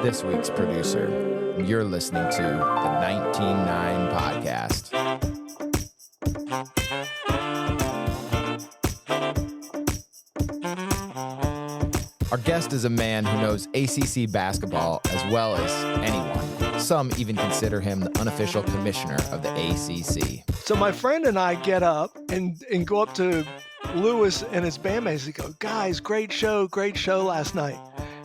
this week's producer. You're listening to the 19.9 Podcast. Our guest is a man who knows ACC basketball as well as anyone. Some even consider him the unofficial commissioner of the ACC. So my friend and I get up and go up to Lewis and his bandmates and go, guys, great show last night.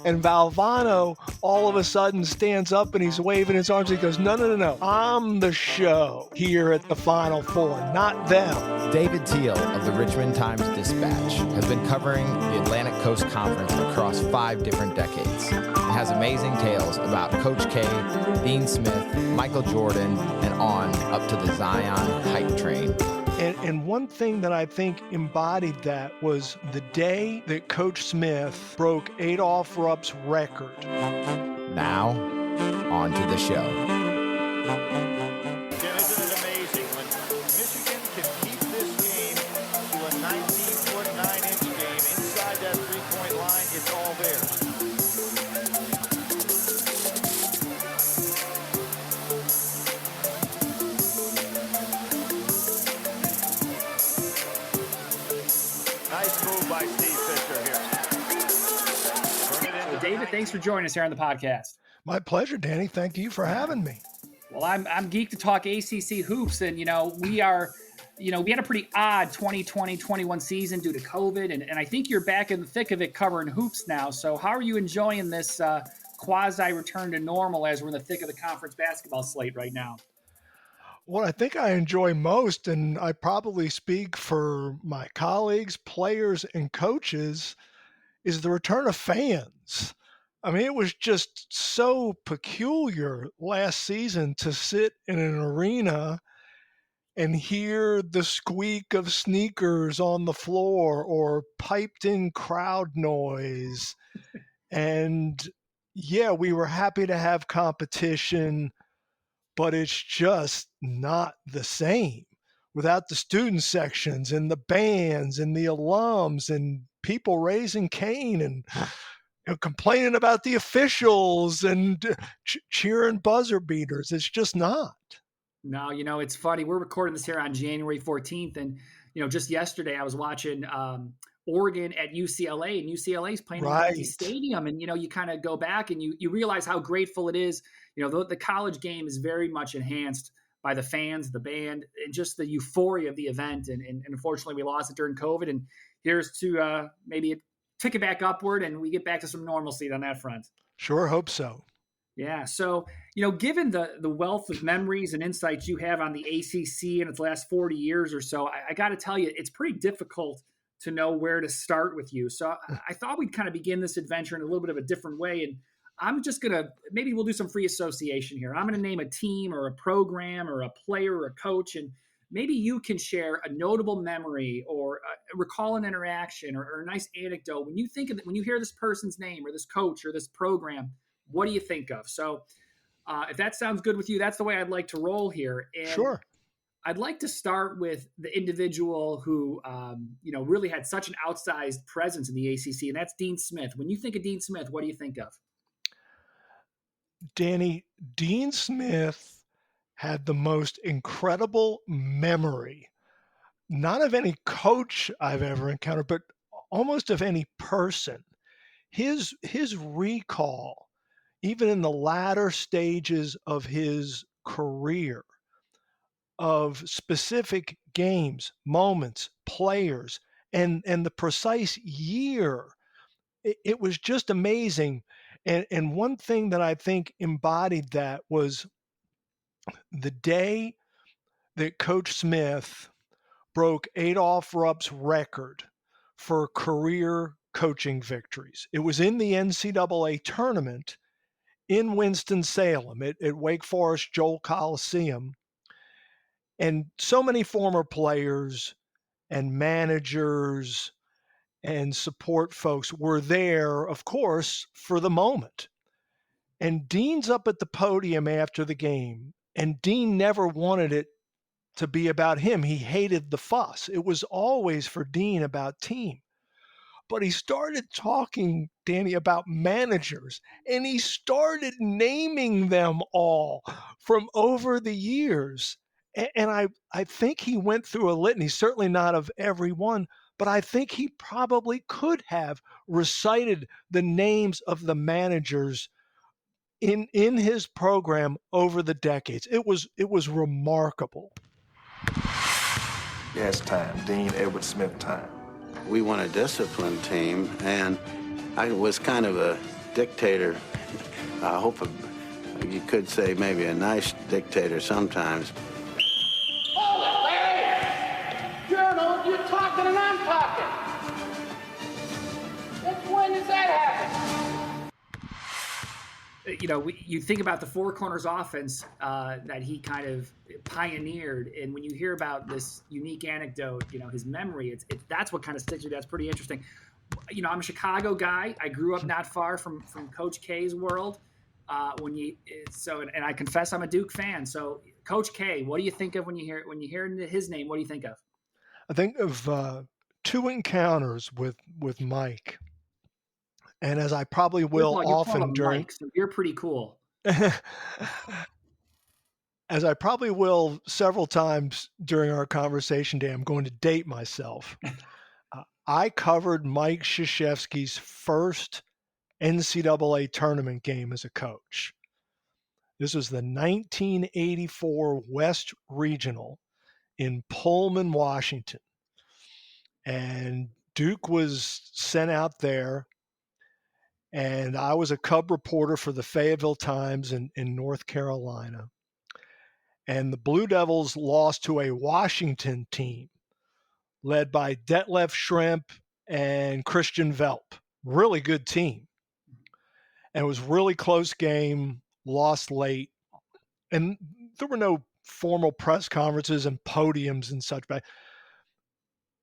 And Valvano all of a sudden stands up and he's waving his arms. He goes, no. I'm the show here at the Final Four, not them. David Teel of the Richmond Times Dispatch has been covering the Atlantic Coast Conference across 5 different decades. He has amazing tales about Coach K, Dean Smith, Michael Jordan, and on up to the Zion hype train. And one thing that I think embodied that was the day that Coach Smith broke Adolph Rupp's record. Now, on to the show. Isn't it amazing when Michigan can keep this game to a 19-foot 9-inch game inside that three-point line? It's all theirs. Nice move by Steve Fisher here. Well, David, thanks for joining us here on the podcast. My pleasure, Danny. Thank you for having me. Well, I'm geeked to talk ACC hoops, and we had a pretty odd 2020-21 season due to COVID, and I think you're back in the thick of it covering hoops now. So how are you enjoying this quasi return to normal as we're in the thick of the conference basketball slate right now? What I think I enjoy most, and I probably speak for my colleagues, players, and coaches, is the return of fans. I mean, it was just so peculiar last season to sit in an arena and hear the squeak of sneakers on the floor or piped in crowd noise. And yeah, we were happy to have competition, but it's just not the same without the student sections and the bands and the alums and people raising Cain and complaining about the officials and cheering buzzer beaters. It's just not. No, it's funny. We're recording this here on January 14th. And, just yesterday I was watching Oregon at UCLA, and UCLA's playing in Right. the stadium. And, you kind of go back and you realize how grateful it is. The college game is very much enhanced by the fans, the band, and just the euphoria of the event. And unfortunately, we lost it during COVID. And here's to maybe pick it back upward and we get back to some normalcy on that front. Sure hope so. Yeah. So, given the wealth of memories and insights you have on the ACC in its last 40 years or so, I got to tell you, it's pretty difficult to know where to start with you. So I thought we'd kind of begin this adventure in a little bit of a different way. And I'm just going to, maybe we'll do some free association here. I'm going to name a team or a program or a player or a coach, and maybe you can share a notable memory or recall an interaction or a nice anecdote. When you think of it, when you hear this person's name or this coach or this program, what do you think of? So if that sounds good with you, that's the way I'd like to roll here. And Sure. I'd like to start with the individual who, really had such an outsized presence in the ACC, and that's Dean Smith. When you think of Dean Smith, what do you think of? Danny, Dean Smith had the most incredible memory, not of any coach I've ever encountered, but almost of any person. His recall, even in the latter stages of his career, of specific games, moments, players, and the precise year, it was just amazing. And one thing that I think embodied that was the day that Coach Smith broke Adolph Rupp's record for career coaching victories. It was in the NCAA tournament in Winston-Salem at Wake Forest Joel Coliseum. And so many former players and managers and support folks were there, of course, for the moment. And Dean's up at the podium after the game, and Dean never wanted it to be about him. He hated the fuss. It was always for Dean about team. but he started talking, Danny, about managers, and he started naming them all from over the years. And I think he went through a litany, certainly not of every one, but I think he probably could have recited the names of the managers in his program over the decades. It was remarkable. Yeah, it's time. Dean Edward Smith time. We won a disciplined team, and I was kind of a dictator. I hope you could say maybe a nice dictator sometimes. Hold it, Larry! You're talking and I'm talking. When does that happen? You think about the four corners offense that he kind of pioneered, and when you hear about this unique anecdote, his memory, that's what kind of sticks with you. That's pretty interesting. I'm a Chicago guy. I grew up not far from Coach K's world. And I confess I'm a Duke fan. So, Coach K, what do you think of when you hear his name? What do you think of? I think of two encounters with Mike. And as I probably will often during, Mike, so you're pretty cool. As I probably will several times during our conversation, Dan, I'm going to date myself. I covered Mike Krzyzewski's first NCAA tournament game as a coach. This was the 1984 West Regional in Pullman, Washington. And Duke was sent out there. And I was a Cub reporter for the Fayetteville Times in North Carolina. And the Blue Devils lost to a Washington team led by Detlef Schrempf and Christian Velp. Really good team. And it was a really close game, lost late. And there were no formal press conferences and podiums and such. But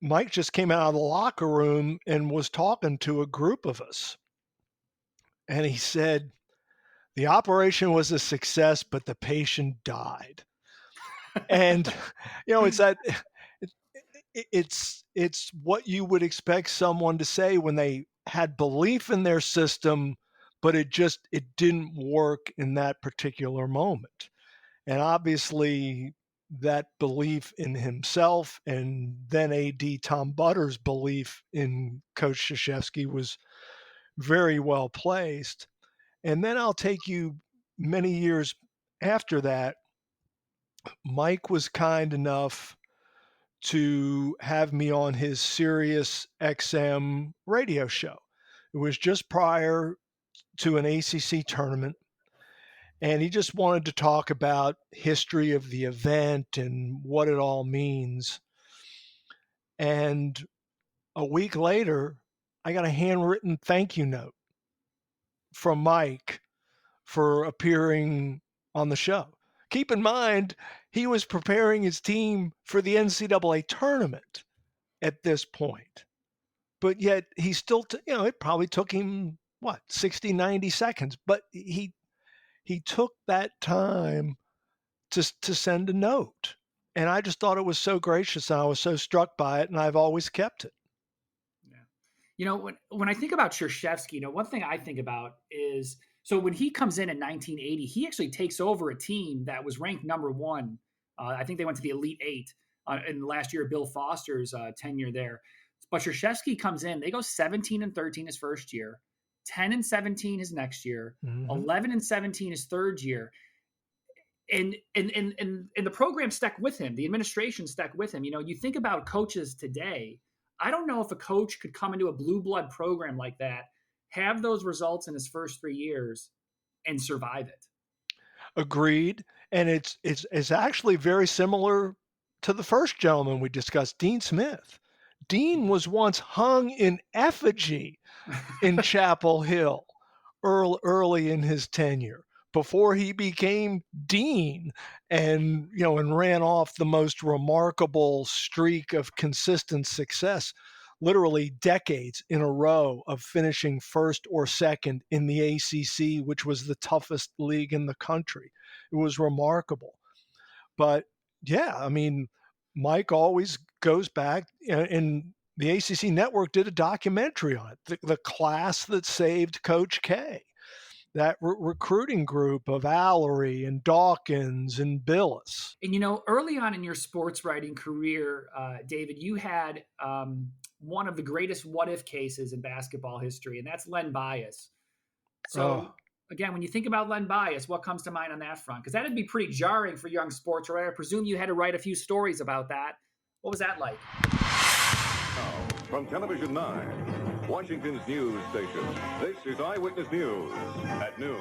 Mike just came out of the locker room and was talking to a group of us. And he said, the operation was a success, but the patient died. And, it's what you would expect someone to say when they had belief in their system, but it didn't work in that particular moment. And obviously that belief in himself and then AD Tom Butter's belief in Coach Krzyzewski was very well placed. And then I'll take you many years after that. Mike was kind enough to have me on his Sirius XM radio show. It was just prior to an ACC tournament. And he just wanted to talk about history of the event and what it all means. And a week later, I got a handwritten thank you note from Mike for appearing on the show. Keep in mind, he was preparing his team for the NCAA tournament at this point. But yet he still, it probably took him, 60, 90 seconds. But he took that time to send a note. And I just thought it was so gracious, and I was so struck by it, and I've always kept it. When I think about Krzyzewski, one thing I think about is, so when he comes in 1980, he actually takes over a team that was ranked number one. I think they went to the Elite Eight in the last year of Bill Foster's tenure there. But Krzyzewski comes in, they go 17-13 his first year, 10-17 his next year, 11-17 his third year. And the program stuck with him. The administration stuck with him. You think about coaches today. I don't know if a coach could come into a blue blood program like that, have those results in his first 3 years, and survive it. Agreed. And it's actually very similar to the first gentleman we discussed, Dean Smith. Dean was once hung in effigy in Chapel Hill early in his tenure, before he became dean and ran off the most remarkable streak of consistent success, literally decades in a row of finishing first or second in the ACC, which was the toughest league in the country. It was remarkable. But yeah, Mike always goes back, and the ACC network did a documentary on it, the class that saved Coach K, that recruiting group of Allery and Dawkins and Billis. And, early on in your sports writing career, David, you had one of the greatest what-if cases in basketball history, and that's Len Bias. So, again, when you think about Len Bias, what comes to mind on that front? Because that'd be pretty jarring for young sports writer. I presume you had to write a few stories about that. What was that like? From Television 9, Washington's news station, this is Eyewitness News at noon.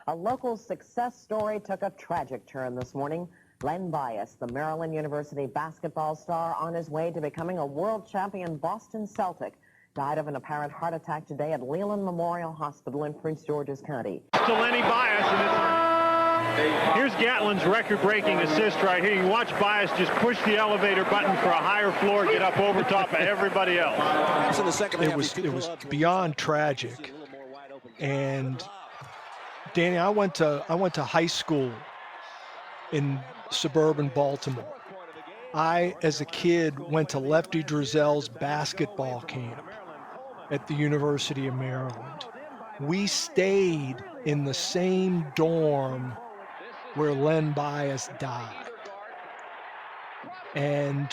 A local success story took a tragic turn this morning. Len Bias, the Maryland University basketball star on his way to becoming a world champion Boston Celtic, died of an apparent heart attack today at Leland Memorial Hospital in Prince George's County. To Lenny Bias, and here's Gatlin's record-breaking assist right here. You watch Bias just push the elevator button for a higher floor, get up over top of everybody else. In the second half, it was beyond tragic. And Danny, I went to high school in suburban Baltimore. I, as a kid, went to Lefty Drizel's basketball camp at the University of Maryland. We stayed in the same dorm where Len Bias died. And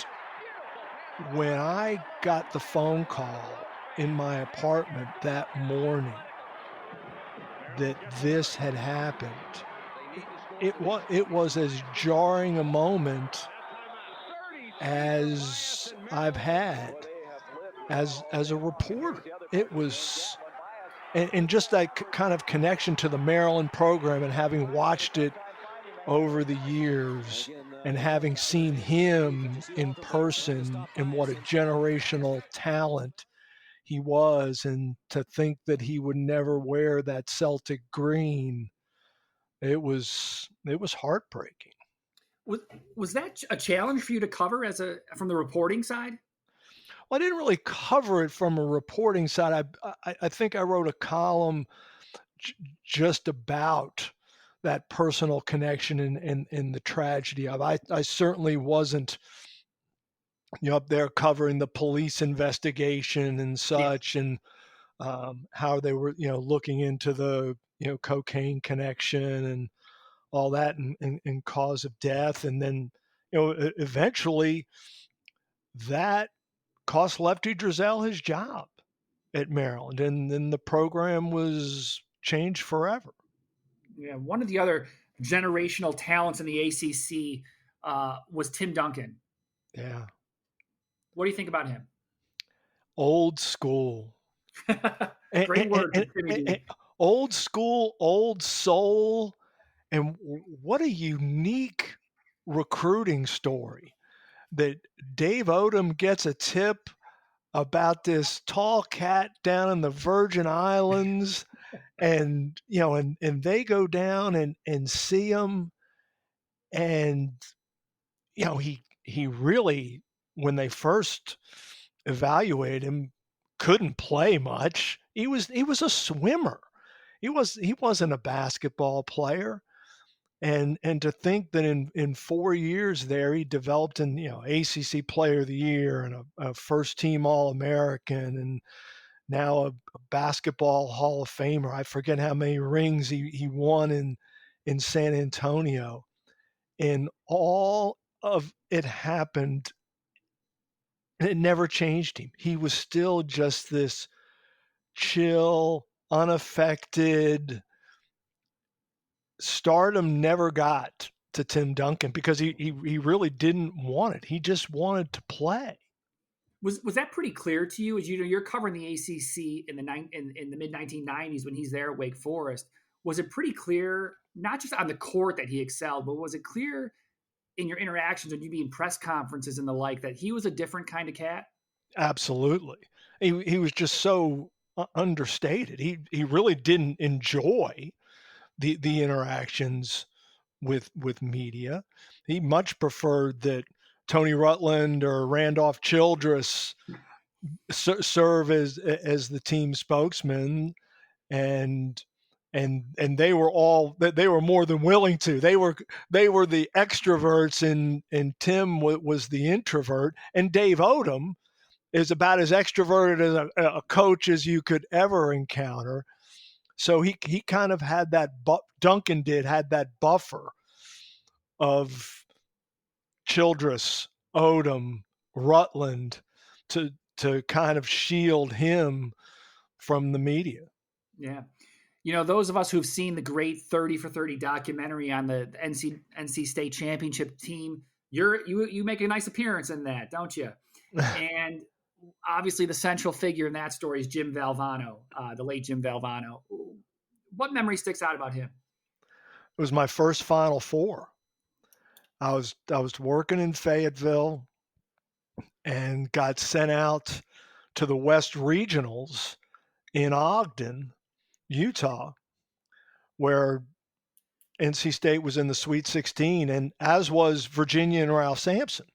when I got the phone call in my apartment that morning that this had happened, it was as jarring a moment as I've had as a reporter. It was, and just that kind of connection to the Maryland program and having watched it over the years and having seen him in person and what a generational talent he was, and to think that he would never wear that Celtic green, it was heartbreaking. Was that a challenge for you to cover from the reporting side? Well, I didn't really cover it from a reporting side. I think I wrote a column just about that personal connection and the tragedy of it. I certainly wasn't up there covering the police investigation and such, and how they were looking into the cocaine connection and all that and cause of death. And then eventually that cost Lefty Drizel his job at Maryland, and then the program was changed forever. Yeah, one of the other generational talents in the ACC was Tim Duncan. Yeah. What do you think about him? Old school. Great word. Old school, old soul. And what a unique recruiting story that Dave Odom gets a tip about this tall cat down in the Virgin Islands, and and they go down and see him, and he really, when they first evaluated him, couldn't play much. He was a swimmer. He wasn't a basketball player. And to think that in 4 years there, he developed an ACC Player of the Year and a first team All-American, and now a basketball Hall of Famer. I forget how many rings he won in San Antonio. And all of it happened, and it never changed him. He was still just this chill, unaffected. Stardom never got to Tim Duncan because he really didn't want it. He just wanted to play. Was that pretty clear to you? As you're covering the ACC in the mid 1990s when he's there at Wake Forest? Was it pretty clear, not just on the court that he excelled, but was it clear in your interactions when you'd be in press conferences and the like that he was a different kind of cat? Absolutely. He was just so understated. He really didn't enjoy the interactions with media. He much preferred that Tony Rutland or Randolph Childress serve as the team spokesman, and they were more than willing to. They were the extroverts, and Tim was the introvert. And Dave Odom, is about as extroverted as a coach as you could ever encounter. So he kind of had that, Duncan had that buffer of Childress, Odom, Rutland to kind of shield him from the media. Yeah. Those of us who've seen the great 30 for 30 documentary on the NC State championship team, you make a nice appearance in that, don't you? And obviously the central figure in that story is Jim Valvano, the late Jim Valvano. What memory sticks out about him? It was my first Final Four. I was working in Fayetteville and got sent out to the West Regionals in Ogden, Utah, where NC State was in the Sweet 16, and as was Virginia and Ralph Sampson.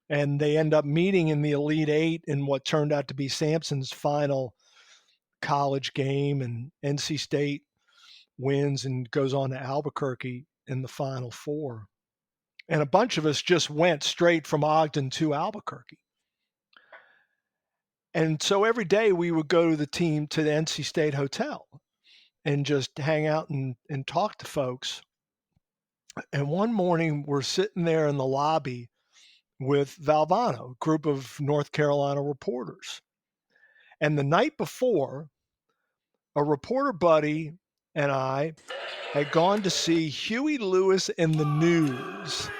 And they end up meeting in the Elite Eight in what turned out to be Sampson's final college game, and NC State wins and goes on to Albuquerque in the Final Four. And a bunch of us just went straight from Ogden to Albuquerque. And so every day we would go to the NC State hotel and just hang out and talk to folks. And one morning we're sitting there in the lobby with Valvano, a group of North Carolina reporters. And the night before, a reporter buddy and I had gone to see Huey Lewis in the News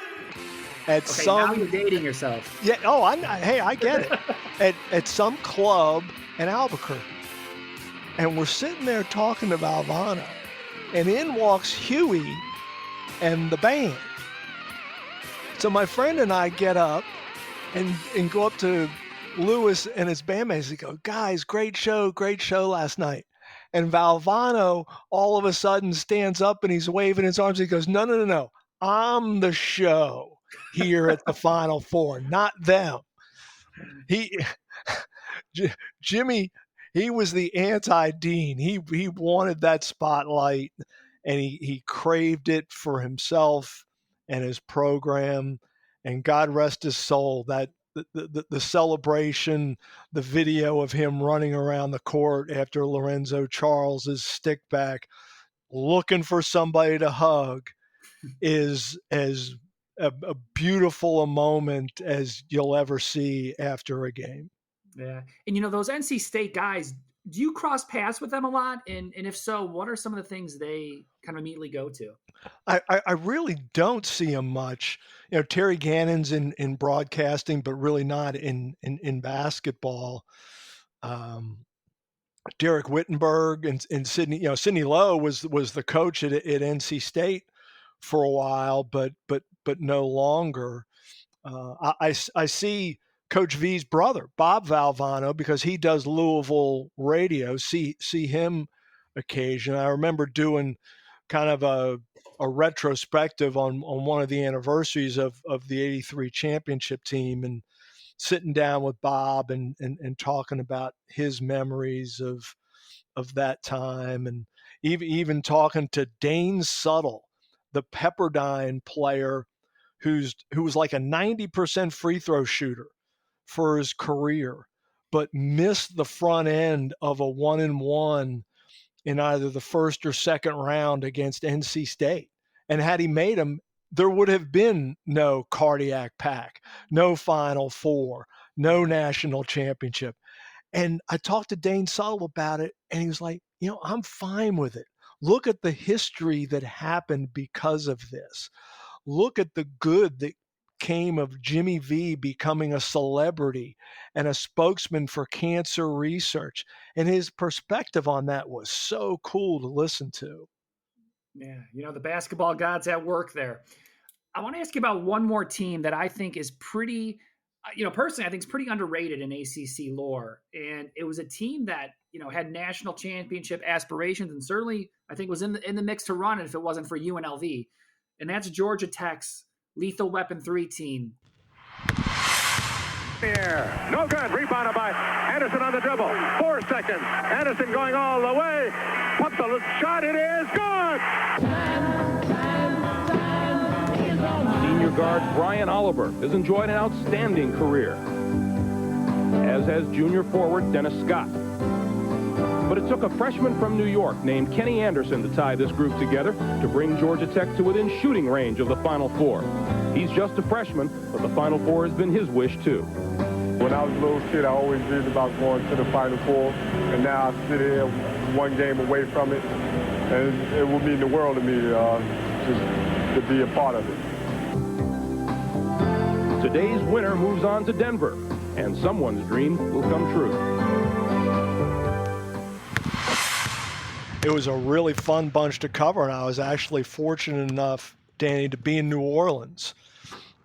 at now you're dating yourself. Yeah. Oh, I get it. at some club in Albuquerque. And we're sitting there talking to Valvano, and in walks Huey and the band. So my friend and I get up and go up to Lewis and his bandmates and go, guys, great show last night. And Valvano all of a sudden stands up and he's waving his arms. He goes, no. I'm the show here at the Final Four, not them. Jimmy, he was the anti-Dean. He wanted that spotlight, and he craved it for himself and his program. And God rest his soul, that the celebration, the video of him running around the court after Lorenzo Charles's stick back, looking for somebody to hug, is as a beautiful a moment as you'll ever see after a game. Yeah. And those NC State guys, do you cross paths with them a lot? And if so, what are some of the things they kind of immediately go to? I really don't see them much. Terry Gannon's in broadcasting, but really not in basketball. Derek Wittenberg and Sidney, Sidney Lowe was the coach at NC State for a while, but no longer. I see Coach V's brother, Bob Valvano, because he does Louisville radio. See him occasionally. I remember doing kind of a retrospective on one of the anniversaries of the '83 championship team, and sitting down with Bob and talking about his memories of that time, and even talking to Dane Suttle, the Pepperdine player who was like a 90% free throw shooter for his career, but missed the front end of a 1-and-1 in either the first or second round against NC State. And had he made them, there would have been no cardiac pack, no Final Four, no national championship. And I talked to Dane Suttle about it, and he was like, I'm fine with it. Look at the history that happened because of this. Look at the good that came of Jimmy V becoming a celebrity and a spokesman for cancer research. And his perspective on that was so cool to listen to. Yeah, the basketball gods at work there. I want to ask you about one more team that I think is pretty, personally, I think is pretty underrated in ACC lore. And it was a team that, had national championship aspirations, and certainly I think was in the mix to run it if it wasn't for UNLV. And that's Georgia Tech's Lethal Weapon 3 team. Here, no good. Rebounded by Anderson on the dribble. 4 seconds. Anderson going all the way. Pumps a shot. It is good. Senior guard Brian Oliver has enjoyed an outstanding career. as has junior forward Dennis Scott. But it took a freshman from New York named Kenny Anderson to tie this group together to bring Georgia Tech to within shooting range of the Final Four. He's just a freshman, but the Final Four has been his wish too. When I was a little kid, I always dreamed about going to the Final Four, and now I sit here one game away from it, and it would mean the world to me just to be a part of it. Today's winner moves on to Denver, and someone's dream will come true. It was a really fun bunch to cover, and I was actually fortunate enough, Danny, to be in New Orleans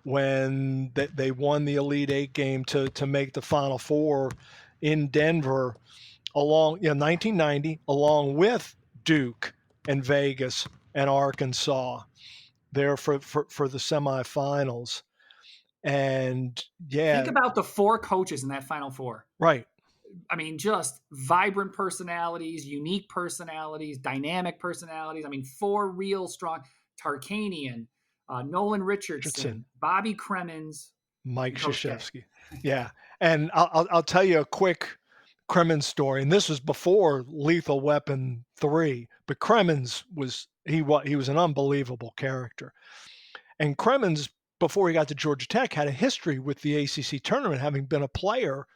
when they won the Elite Eight game to make the Final Four in Denver, 1990, along with Duke and Vegas and Arkansas there for the semifinals. And yeah, think about the 4 coaches in that Final Four. Right. I mean, just vibrant personalities, unique personalities, dynamic personalities. I mean, 4 real strong. Tarkanian, Nolan Richardson, Bobby Cremins, Mike Krzyzewski. Yeah. And I'll tell you a quick Cremins story. And this was before Lethal Weapon 3, but Cremins was an unbelievable character. And Cremins, before he got to Georgia Tech, had a history with the ACC tournament, having been a player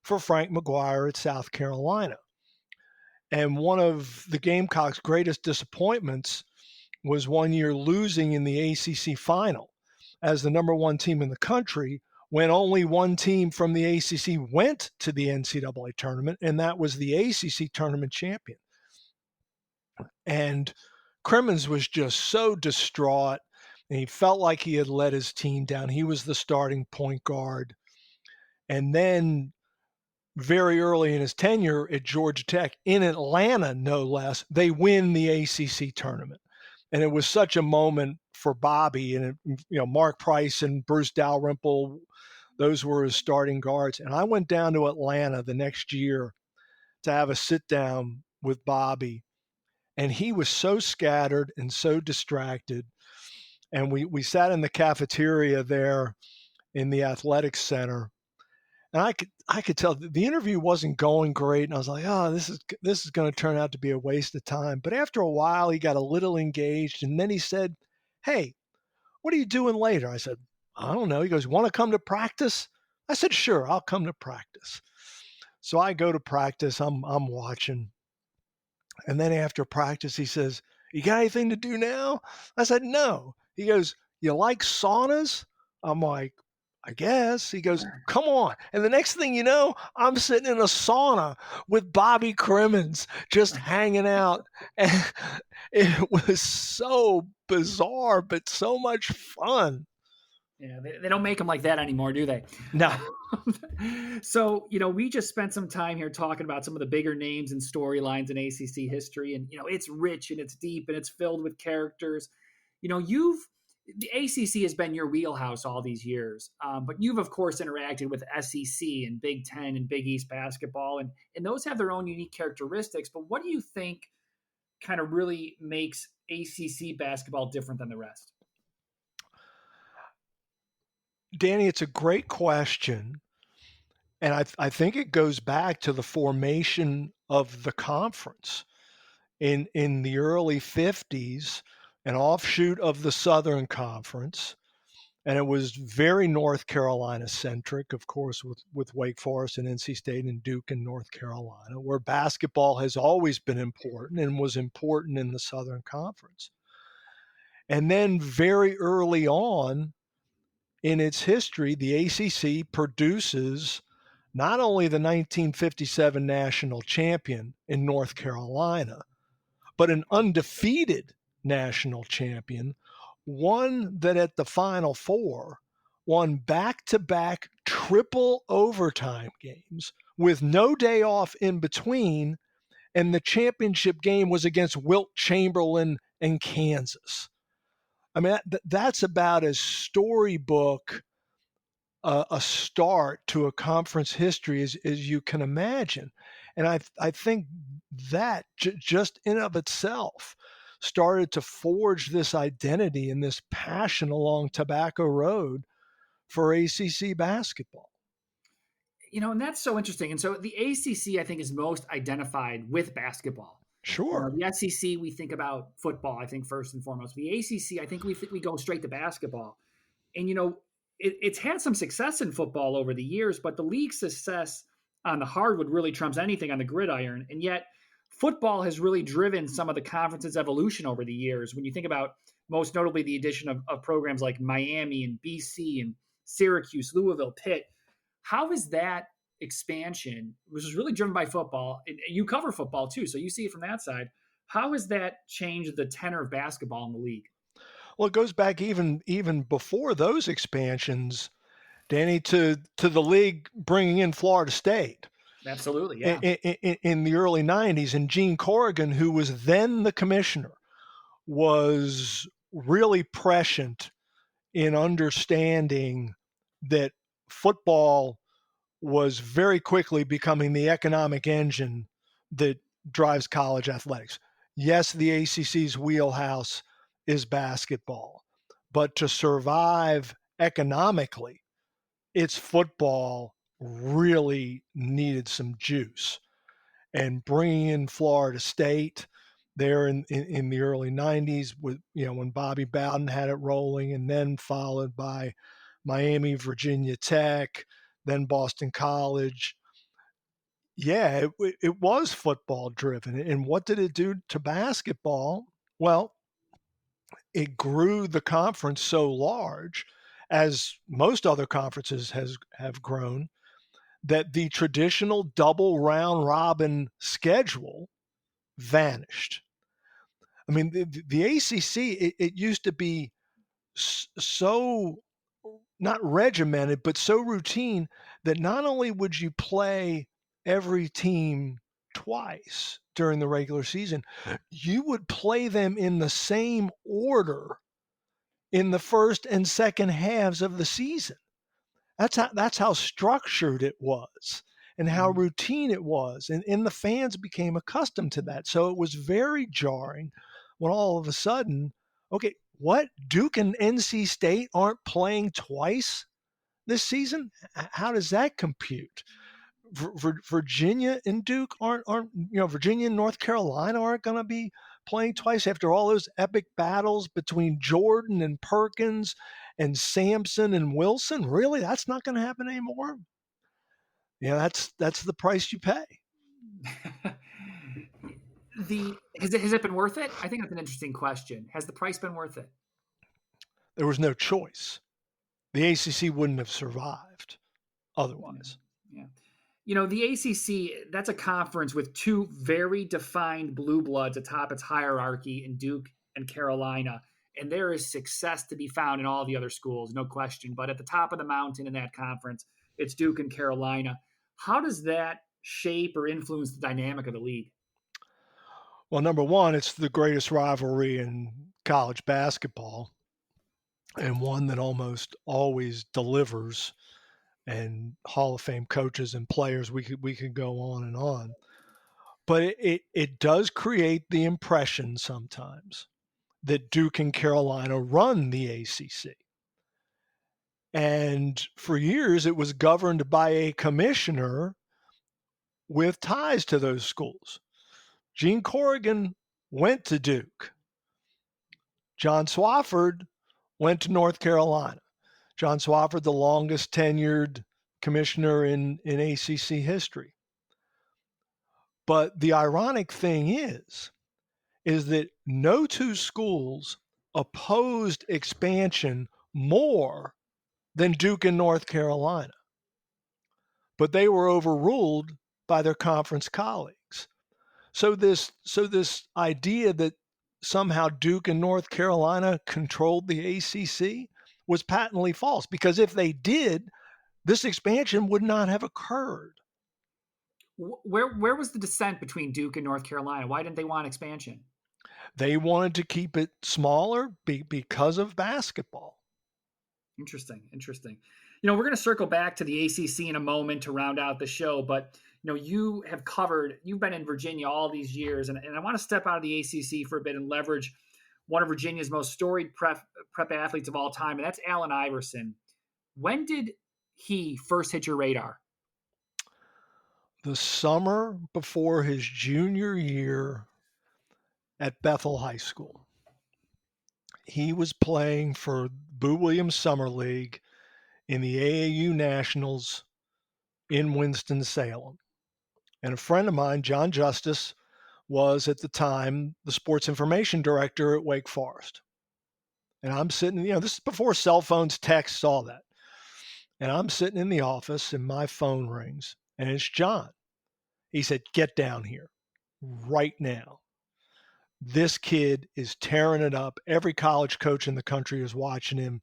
for Frank McGuire at South Carolina. And one of the Gamecocks' greatest disappointments was one year losing in the ACC final as the number 1 team in the country, when only one team from the ACC went to the NCAA tournament, and that was the ACC tournament champion. And Cremins was just so distraught, and he felt like he had let his team down. He was the starting point guard. And then very early in his tenure at Georgia Tech, in Atlanta, no less, they win the ACC tournament. And it was such a moment for Bobby. And, Mark Price and Bruce Dalrymple, those were his starting guards. And I went down to Atlanta the next year to have a sit down with Bobby. And he was so scattered and so distracted. And we sat in the cafeteria there in the athletics center. And I could tell the interview wasn't going great, and I was like, oh, this is going to turn out to be a waste of time. But after a while, he got a little engaged, and then he said, hey, what are you doing later? I said, I don't know. He goes, want to come to practice? I said, sure, I'll come to practice. So I go to practice. I'm watching. And then after practice, he says, you got anything to do now? I said, no. He goes, you like saunas? I'm like, I guess. He goes, come on. And the next thing you know, I'm sitting in a sauna with Bobby Cremins just hanging out. And it was so bizarre, but so much fun. Yeah, they don't make them like that anymore, do they? No. So, we just spent some time here talking about some of the bigger names and storylines in ACC history. And, it's rich and it's deep and it's filled with characters. The ACC has been your wheelhouse all these years, but you've, of course, interacted with SEC and Big Ten and Big East basketball, and those have their own unique characteristics. But what do you think kind of really makes ACC basketball different than the rest? Danny, it's a great question, and I think it goes back to the formation of the conference in the early 50s. An offshoot of the Southern Conference, and it was very North Carolina centric, of course, with Wake Forest and NC State and Duke in North Carolina, where basketball has always been important and was important in the Southern Conference. And then very early on in its history, the ACC produces not only the 1957 national champion in North Carolina, but an undefeated national champion, one that at the Final Four won back-to-back triple overtime games with no day off in between, and the championship game was against Wilt Chamberlain and Kansas. I mean, that's about as storybook a start to a conference history as you can imagine. And I think that just in of itself started to forge this identity and this passion along Tobacco Road for ACC basketball. And that's so interesting. And so the ACC, I think, is most identified with basketball. Sure. The SEC, we think about football, I think, first and foremost. The ACC, I think we go straight to basketball. And, it's had some success in football over the years, but the league's success on the hardwood really trumps anything on the gridiron. And yet football has really driven some of the conference's evolution over the years. When you think about most notably the addition of programs like Miami and BC and Syracuse, Louisville, Pitt, how is that expansion, which is really driven by football, and you cover football too, so you see it from that side, how has that changed the tenor of basketball in the league? Well, it goes back even before those expansions, Danny, to the league bringing in Florida State. Absolutely, yeah. In the early 90s, and Gene Corrigan, who was then the commissioner, was really prescient in understanding that football was very quickly becoming the economic engine that drives college athletics. Yes, the ACC's wheelhouse is basketball, but to survive economically, its football really needed some juice. And bringing in Florida State there in the early 90s, with when Bobby Bowden had it rolling, and then followed by Miami, Virginia Tech, then Boston College. Yeah, it was football driven. And what did it do to basketball? Well, it grew the conference so large, as most other conferences have grown, that the traditional double round robin schedule vanished. I mean, the ACC, it used to be so not regimented, but so routine that not only would you play every team twice during the regular season, you would play them in the same order in the first and second halves of the season. That's how structured it was and how routine it was. And the fans became accustomed to that. So it was very jarring when all of a sudden, okay, what? Duke and NC State aren't playing twice this season? How does that compute? Virginia and Duke aren't Virginia and North Carolina aren't going to be playing twice after all those epic battles between Jordan and Perkins and Sampson and Wilson. Really, that's not going to happen anymore. That's the price you pay. Has it been worth it? I think that's an interesting question. Has the price been worth it? There was no choice. The ACC wouldn't have survived otherwise. Yeah. The ACC, that's a conference with two very defined blue bloods atop its hierarchy in Duke and Carolina. And there is success to be found in all the other schools, no question. But at the top of the mountain in that conference, it's Duke and Carolina. How does that shape or influence the dynamic of the league? Well, number one, it's the greatest rivalry in college basketball, and one that almost always delivers. And Hall of Fame coaches and players, we could go on and on. But it does create the impression sometimes that Duke and Carolina run the ACC. And for years, it was governed by a commissioner with ties to those schools. Gene Corrigan went to Duke. John Swofford went to North Carolina. John Swofford, the longest tenured commissioner in ACC history. But the ironic thing is that no two schools opposed expansion more than Duke and North Carolina. But they were overruled by their conference colleagues. So this idea that somehow Duke and North Carolina controlled the ACC was patently false, because if they did, this expansion would not have occurred. Where was the dissent between Duke and North Carolina? Why didn't they want expansion? They wanted to keep it smaller because of basketball. Interesting. We're going to circle back to the ACC in a moment to round out the show, but you've been in Virginia all these years, and I want to step out of the ACC for a bit and leverage one of Virginia's most storied prep athletes of all time, and that's Allen Iverson. When did he first hit your radar? the summer before his junior year at Bethel High School. He was playing for Boo Williams Summer League in the AAU Nationals in Winston-Salem. And a friend of mine, John Justice, was at the time the sports information director at Wake Forest. And I'm sitting, this is before cell phones, texts, all that. And I'm sitting in the office and my phone rings and it's John. He said, "Get down here right now. This kid is tearing it up. Every college coach in the country is watching him.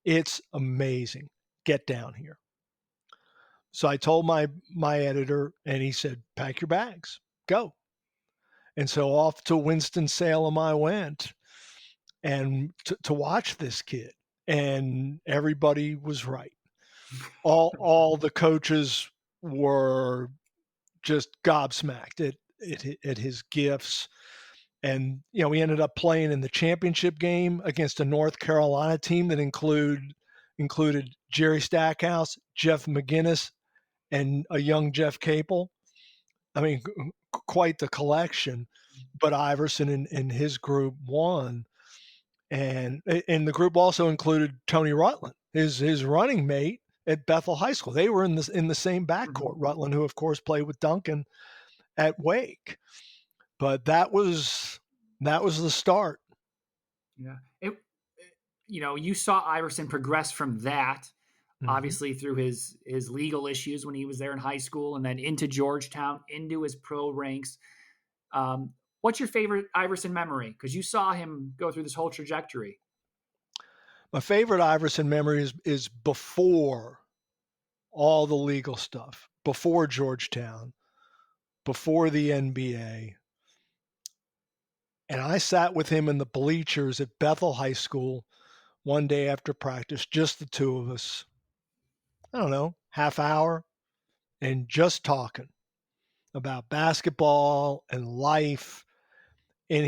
It's amazing. Get down here." So I told my editor, and he said, "Pack your bags, go." And so off to Winston-Salem I went, and to watch this kid. And everybody was right. All the coaches were just gobsmacked at his gifts. And, we ended up playing in the championship game against a North Carolina team that included Jerry Stackhouse, Jeff McGinnis, and a young Jeff Capel. I mean, quite the collection. But Iverson and his group won. And the group also included Tony Rutland, his running mate at Bethel High School. They were in the same backcourt. Rutland, who of course played with Duncan at Wake. But that was the start. Yeah. You saw Iverson progress from that, obviously through his legal issues when he was there in high school, and then into Georgetown, into his pro ranks. What's your favorite Iverson memory? Because you saw him go through this whole trajectory. My favorite Iverson memory is before all the legal stuff, before Georgetown, before the NBA. And I sat with him in the bleachers at Bethel High School one day after practice, just the two of us. I don't know, half hour, and just talking about basketball and life. And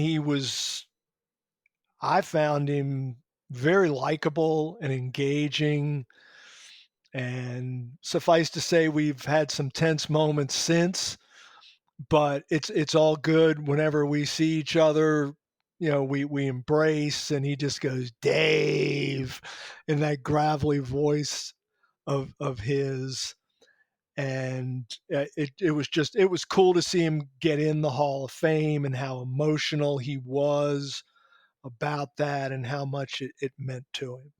I found him very likable and engaging. And suffice to say, we've had some tense moments since. But it's all good. Whenever we see each other, we embrace, and he just goes, "Dave," in that gravelly voice of his. And it was cool to see him get in the Hall of Fame, and how emotional he was about that, and how much it meant to him.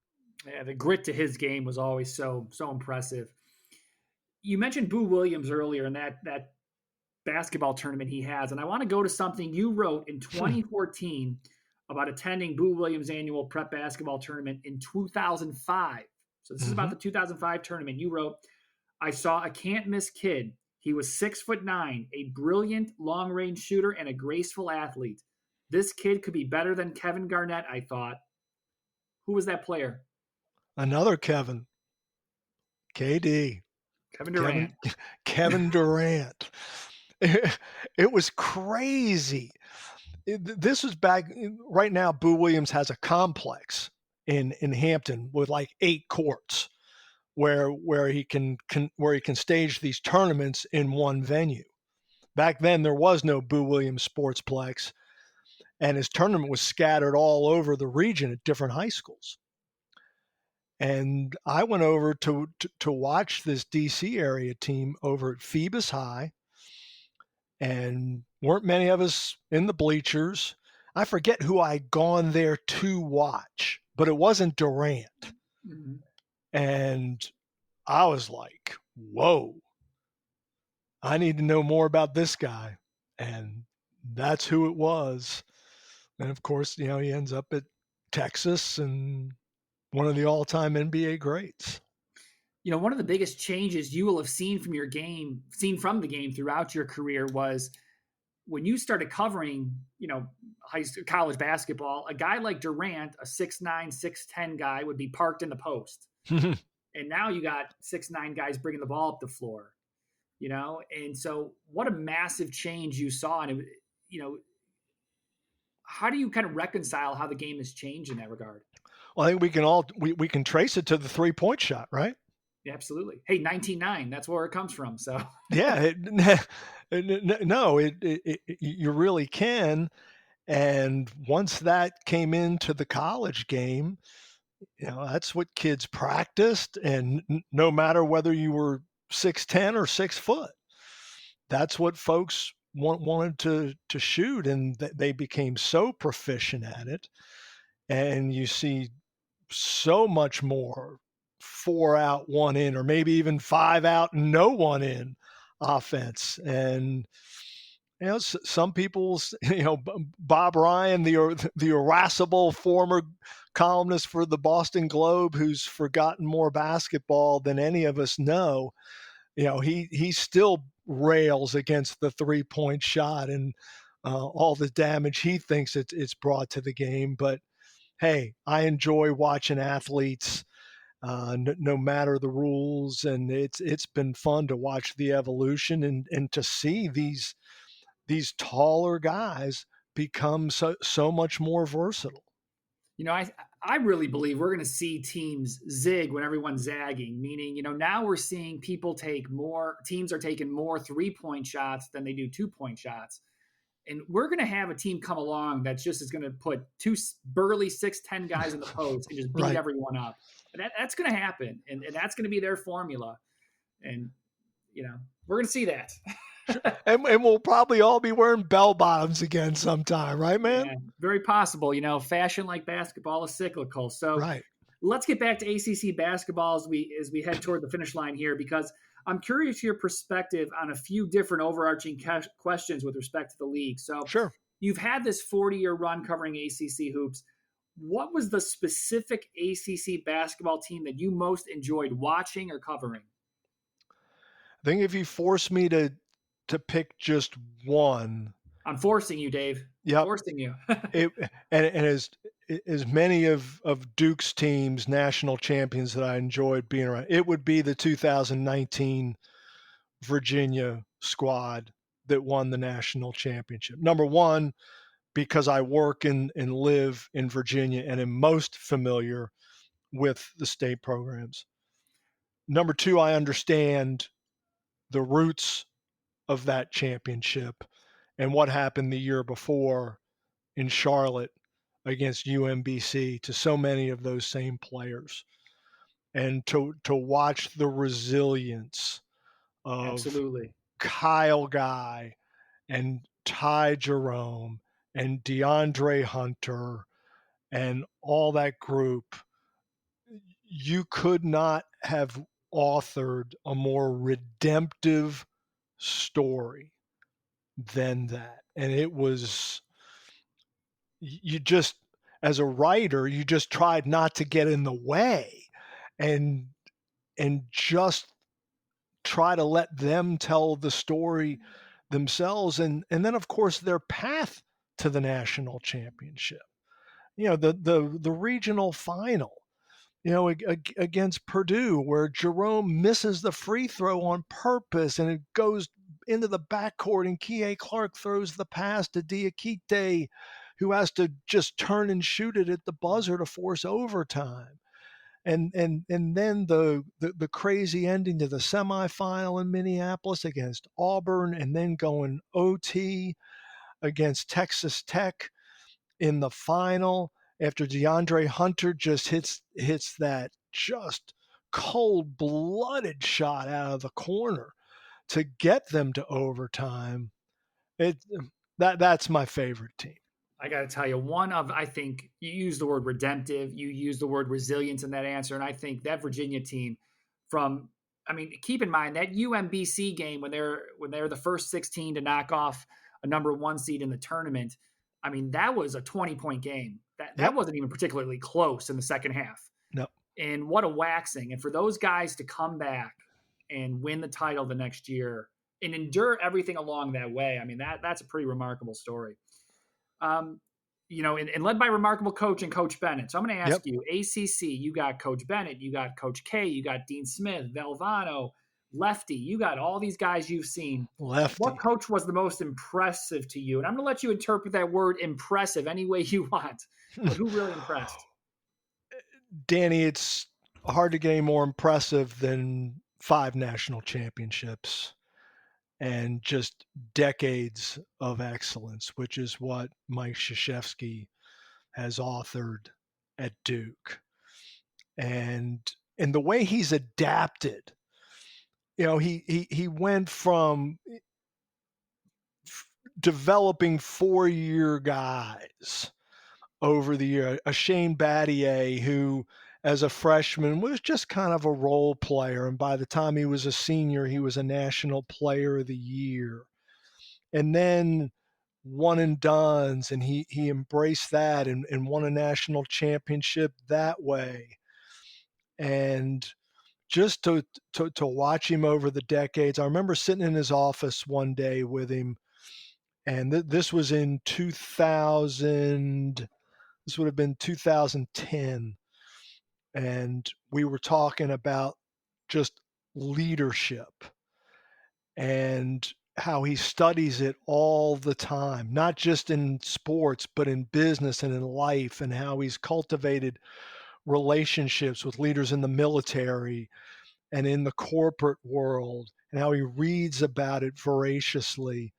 Yeah, the grit to his game was always so impressive. You mentioned Boo Williams earlier, and that basketball tournament he has. And I want to go to something you wrote in 2014 about attending Boo Williams' annual prep basketball tournament in 2005. So this is about the 2005 tournament. You wrote, "I saw a can't-miss kid. He was 6'9", a brilliant long-range shooter and a graceful athlete. This kid could be better than Kevin Garnett, I thought." Who was that player? Another Kevin. KD. Kevin Durant. Kevin Durant. It was crazy. This was back right now. Boo Williams has a complex in Hampton with like 8 courts where he can stage these tournaments in one venue. Back then there was no Boo Williams Sportsplex, and his tournament was scattered all over the region at different high schools. And I went over to watch this DC area team over at Phoebus High. And weren't many of us in the bleachers. I forget who I'd gone there to watch, but it wasn't Durant. Mm-hmm. And I was like, whoa, I need to know more about this guy. And that's who it was. And of course, he ends up at Texas and one of the all-time NBA greats. One of the biggest changes you will have seen from the game throughout your career was when you started covering, college basketball. A guy like Durant, a 6'9", 6'10" guy, would be parked in the post. And now you got 6'9" guys bringing the ball up the floor, And so what a massive change you saw. And, how do you kind of reconcile how the game has changed in that regard? Well, I think we can trace it to the 3-point shot, right? Yeah, absolutely. Hey, 19-9, that's where it comes from. So Yeah, you really can. And once that came into the college game, that's what kids practiced. And no matter whether you were 6'10" or 6 foot, that's what folks wanted to shoot. And they became so proficient at it. And you see so much more 4 out, 1 in, or maybe even 5 out, no 1 in offense. And some people's, Bob Ryan, the irascible former columnist for the Boston Globe, who's forgotten more basketball than any of us know, he still rails against the 3-point shot and all the damage he thinks it's brought to the game. But hey, I enjoy watching athletes, no matter the rules, and it's been fun to watch the evolution and to see these taller guys become so much more versatile. I really believe we're going to see teams zig when everyone's zagging, meaning, now we're seeing teams are taking more 3-point shots than they do 2-point shots. And we're going to have a team come along that's just is going to put 2 burly 6'10" guys in the post and just beat everyone up. And that's going to happen. And that's going to be their formula. And, we're going to see that. and we'll probably all be wearing bell bottoms again sometime, right, man? Yeah, very possible. Fashion like basketball is cyclical. So let's get back to ACC basketball as we head toward the finish line here, because I'm curious your perspective on a few different overarching questions with respect to the league. So sure, you've had this 40-year run covering ACC hoops. What was the specific ACC basketball team that you most enjoyed watching or covering? I think if you force me to pick just one. I'm forcing you, Dave. Yeah, forcing you. and as many of Duke's teams, national champions that I enjoyed being around, it would be the 2019 Virginia squad that won the national championship. Number one, because I work and live in Virginia and am most familiar with the state programs. Number two, I understand the roots of that championship and what happened the year before in Charlotte against UMBC to so many of those same players, and to watch the resilience of absolutely Kyle Guy and Ty Jerome and DeAndre Hunter and all that group. You could not have authored a more redemptive story than that. And it was, you just, as a writer, you just tried not to get in the way and just try to let them tell the story themselves. And then of course their path to the national championship, the regional final, against Purdue, where Jerome misses the free throw on purpose and it goes into the backcourt and Kie Clark throws the pass to Diakite, who has to just turn and shoot it at the buzzer to force overtime. And then the crazy ending to the semifinal in Minneapolis against Auburn, and then going OT against Texas Tech in the final after DeAndre Hunter just hits that just cold-blooded shot out of the corner to get them to overtime. That's my favorite team. I got to tell you, I think you use the word redemptive, you use the word resilience in that answer. And I think that Virginia team keep in mind that UMBC game when they're the first 16 to knock off a number 1 seed in the tournament. I mean, that was a 20-point game. That wasn't even particularly close in the second half. No. And what a waxing. And for those guys to come back and win the title the next year and endure everything along that way, I mean, that's a pretty remarkable story. And led by remarkable coach and Coach Bennett. So I'm going to ask you, ACC, you got Coach Bennett, you got Coach K, you got Dean Smith, Valvano, Lefty. You got all these guys you've seen. Lefty. What coach was the most impressive to you? And I'm going to let you interpret that word impressive any way you want. But who really impressed? Danny, it's hard to get any more impressive than 5 national championships and just decades of excellence, which is what Mike Krzyzewski has authored at Duke. And the way he's adapted, he went from developing 4-year guys over the year. A Shane Battier, who as a freshman was just kind of a role player, and by the time he was a senior, he was a National Player of the Year. And then one and dones, and he embraced that and won a national championship that way. And just to watch him over the decades, I remember sitting in his office one day with him, and this was in 2000. This would have been 2010. And we were talking about just leadership and how he studies it all the time, not just in sports, but in business and in life, and how he's cultivated relationships with leaders in the military and in the corporate world, and how he reads about it voraciously.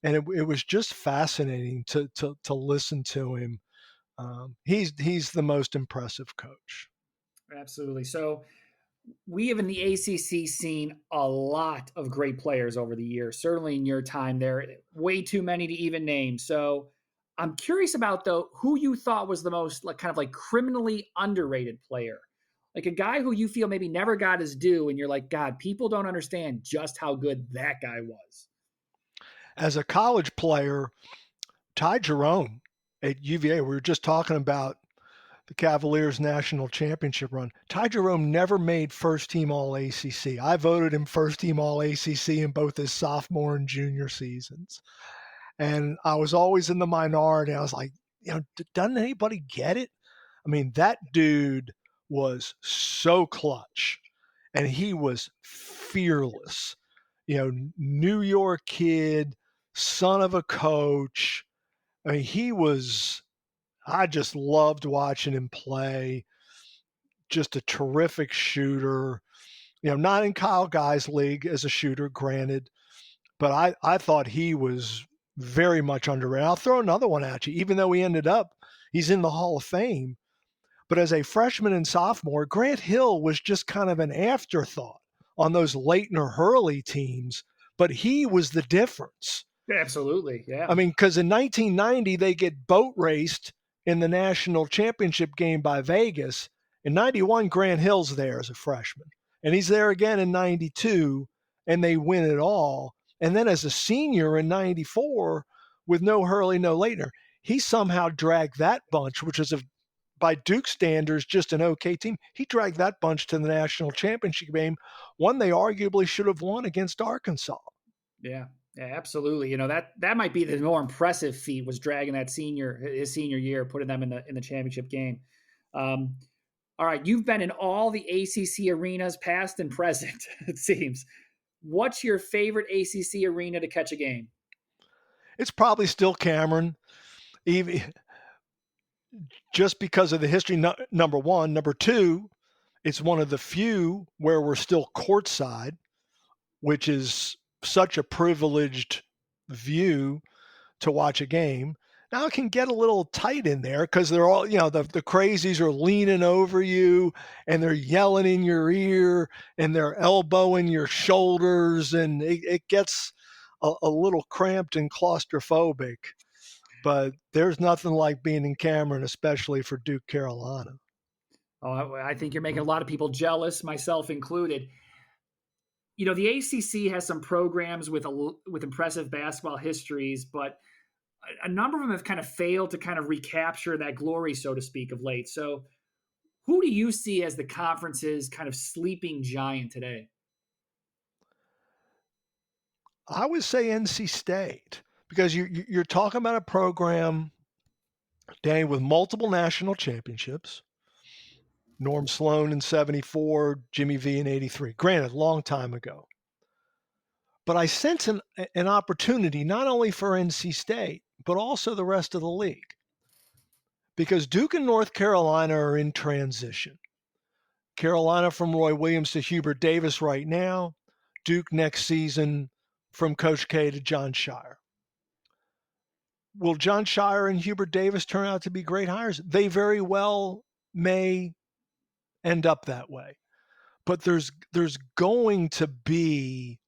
And it was just fascinating to listen to him. He's the most impressive coach. Absolutely. So we have in the ACC seen a lot of great players over the years. Certainly in your time there, way too many to even name. So I'm curious about, though, who you thought was the most kind of criminally underrated player, like a guy who you feel maybe never got his due, and you're like, God, people don't understand just how good that guy was. As a college player, Ty Jerome at UVA, we were just talking about the Cavaliers' national championship run. Ty Jerome never made first-team All-ACC. I voted him first-team All-ACC in both his sophomore and junior seasons. And I was always in the minority. I was like, doesn't anybody get it? I mean, that dude was so clutch, and he was fearless. New York kid, son of a coach. I mean, I just loved watching him play. Just a terrific shooter. Not in Kyle Guy's league as a shooter, granted, but I thought he was very much underrated. I'll throw another one at you, even though he's in the Hall of Fame. But as a freshman and sophomore, Grant Hill was just kind of an afterthought on those Leitner Hurley teams, but he was the difference. Absolutely, yeah. I mean, because in 1990, they get boat raced in the national championship game by Vegas. In 91, Grant Hill's there as a freshman. And he's there again in 92, and they win it all. And then as a senior in 94, with no Hurley, no Leitner, he somehow dragged that bunch, which is, by Duke standards, just an okay team. He dragged that bunch to the national championship game, one they arguably should have won against Arkansas. Yeah. Yeah, absolutely. That might be the more impressive feat, was dragging his senior year, putting them in the championship game. All right, you've been in all the ACC arenas, past and present, it seems. What's your favorite ACC arena to catch a game? It's probably still Cameron, even just because of the history. Number one, number two, it's one of the few where we're still courtside, which is such a privileged view to watch a game. Now it can get a little tight in there because they're all, the crazies are leaning over you and they're yelling in your ear and they're elbowing your shoulders, and it gets a little cramped and claustrophobic. But there's nothing like being in Cameron, especially for Duke Carolina. Oh, I think you're making a lot of people jealous, myself included. The ACC has some programs with impressive basketball histories, but a number of them have kind of failed to kind of recapture that glory, so to speak, of late. So who do you see as the conference's kind of sleeping giant today? I would say NC State, because you're talking about a program, Danny, with multiple national championships. Norm Sloan in 74, Jimmy V in 83. Granted, long time ago. But I sense an opportunity not only for NC State, but also the rest of the league. Because Duke and North Carolina are in transition. Carolina from Roy Williams to Hubert Davis right now. Duke next season from Coach K to John Shire. Will John Shire and Hubert Davis turn out to be great hires? They very well may end up that way. But there's going to be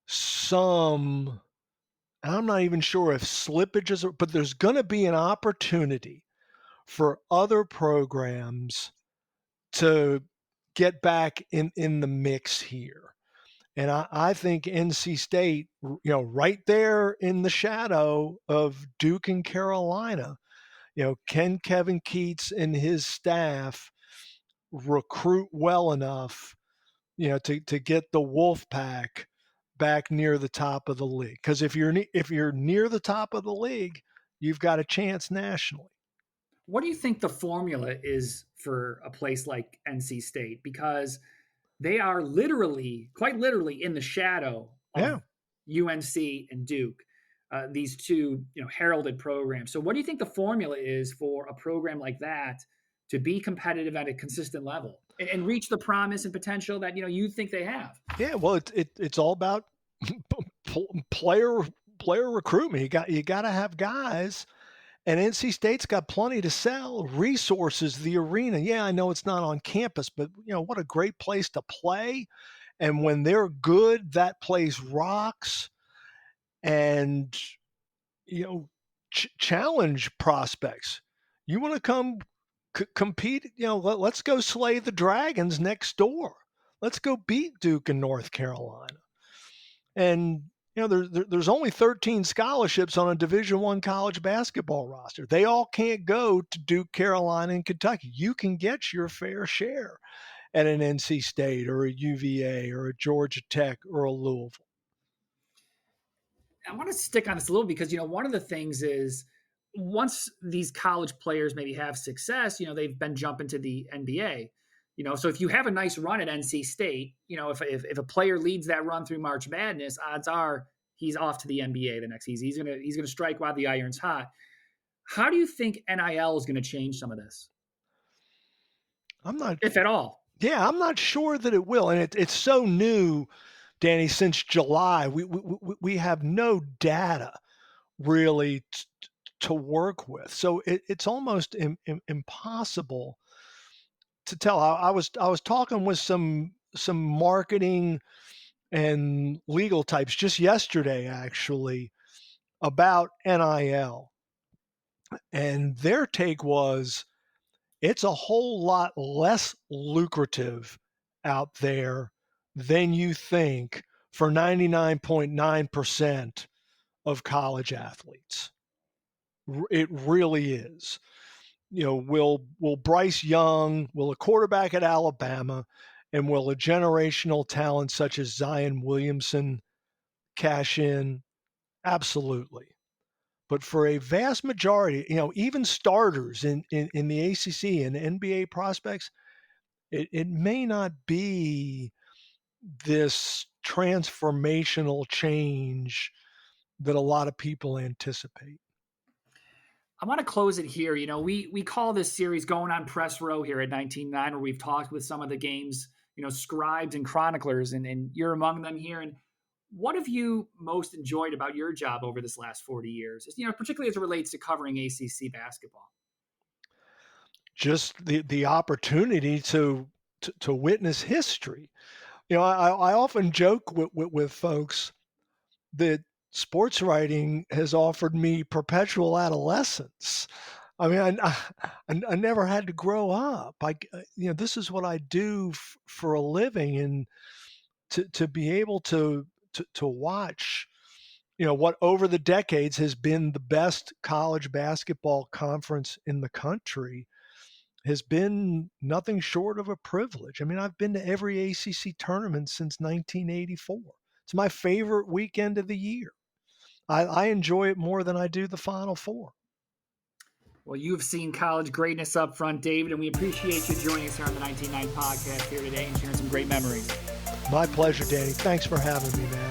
some, and I'm not even sure if slippages, but there's going to be an opportunity for other programs to get back in the mix here. And I think NC State, right there in the shadow of Duke and Carolina, can Kevin Keats and his staff recruit well enough, to get the Wolfpack back near the top of the league? Because if you're near the top of the league, you've got a chance nationally. What do you think the formula is for a place like NC State? Because they are quite literally in the shadow of UNC and Duke, these two, heralded programs. So what do you think the formula is for a program like that to be competitive at a consistent level and reach the promise and potential that, you think they have? Yeah, well, it's all about player recruitment. You got to have guys. And NC State's got plenty to sell. Resources, the arena. Yeah, I know it's not on campus, but what a great place to play. And when they're good, that place rocks. And challenge prospects. You want to come compete? Let's go slay the Dragons next door. Let's go beat Duke in North Carolina. And there's only 13 scholarships on a Division I college basketball roster. They all can't go to Duke, Carolina, and Kentucky. You can get your fair share at an NC State or a UVA or a Georgia Tech or a Louisville. I want to stick on this a little because, one of the things is once these college players maybe have success, they've been jumping to the NBA. So if you have a nice run at NC State, if a player leads that run through March Madness, odds are he's off to the NBA the next season. He's gonna strike while the iron's hot. How do you think NIL is going to change some of this? I'm not, if at all. Yeah, I'm not sure that it will, and it's so new, Danny. Since July, we have no data really to work with, so it's almost impossible to tell. I was talking with some marketing and legal types just yesterday, actually, about NIL, and their take was it's a whole lot less lucrative out there than you think for 99.9% of college athletes. It really is. Will Bryce Young, will a quarterback at Alabama, and will a generational talent such as Zion Williamson cash in? Absolutely. But for a vast majority, even starters in the ACC and NBA prospects, it may not be this transformational change that a lot of people anticipate. I want to close it here. We call this series Going on Press Row here at 19.9, where we've talked with some of the game's, scribes and chroniclers, and you're among them here. And what have you most enjoyed about your job over this last 40 years, particularly as it relates to covering ACC basketball? Just the opportunity to witness history. I often joke with folks that sports writing has offered me perpetual adolescence. I mean, I never had to grow up. This is what I do for a living, and to be able to watch, what over the decades has been the best college basketball conference in the country has been nothing short of a privilege. I mean, I've been to every ACC tournament since 1984. It's my favorite weekend of the year. I enjoy it more than I do the Final Four. Well, you've seen college greatness up front, David, and we appreciate you joining us here on the 19.9 podcast here today and sharing some great memories. My pleasure, Danny. Thanks for having me, man.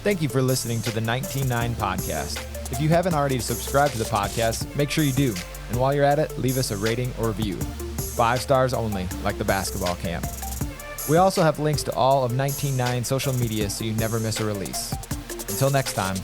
Thank you for listening to the 19.9 podcast. If you haven't already subscribed to the podcast, make sure you do. And while you're at it, leave us a rating or review. 5 stars only, like the basketball camp. We also have links to all of 19.9 social media so you never miss a release. Until next time,